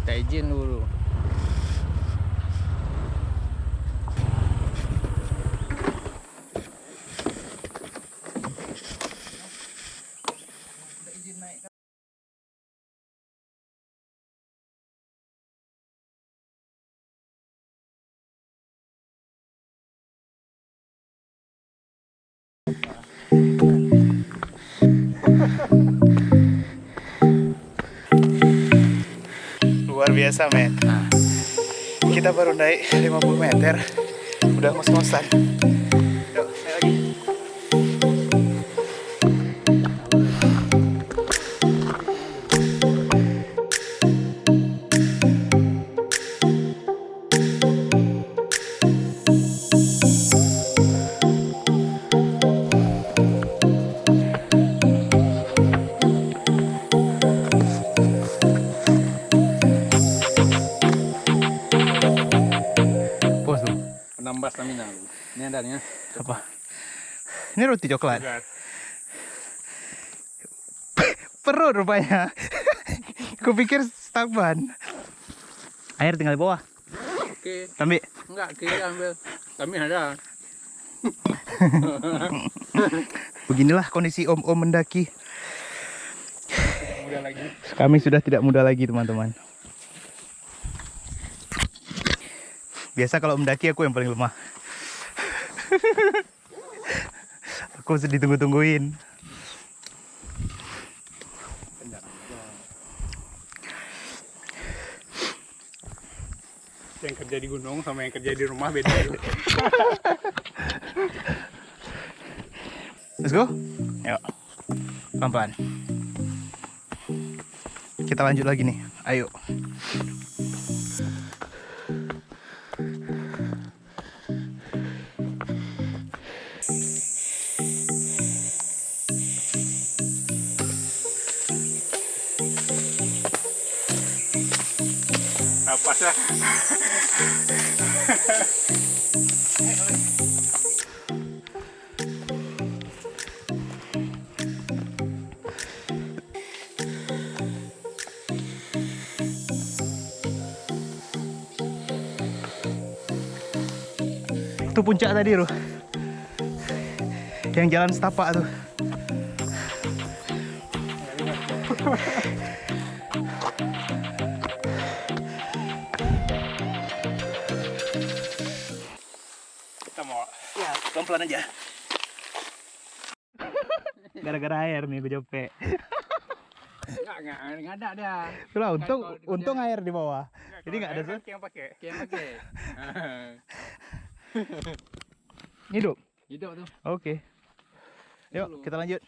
minta izin dulu. Luar biasa, men. Kita baru naik 50 meter, udah ngos-ngosan. Yuk, naik lagi. Pos tuh. Penambah stamina lu. Ini ada nih. Apa? Ini roti coklat. Perut rupanya. Kupikir stakban. Air tinggal di bawah. Oke. Tambi. Enggak, kiri ambil. Kami ada. Beginilah kondisi om-om mendaki. Mudah lagi. Kami sudah tidak muda lagi, teman-teman. Biasa kalau mendaki aku yang paling lemah. Aku sedih ditunggu-tungguin. Yang kerja di gunung sama yang kerja di rumah beda. Let's go. Yuk. Pelan-pelan. Kita lanjut lagi nih. Ayo. Napasnya. Itu puncak tadi, Ruh. Yang jalan setapak tuh. Kita mau. Ya, pelan-pelan aja. Gara-gara air nih gue capek. Enggak ada dia. Itulah untung air di bawah. Jadi nggak ada tuh. Yang pakai. Yang pakai. Hidup. Hidup tuh. Oke. Yuk, kita lanjut.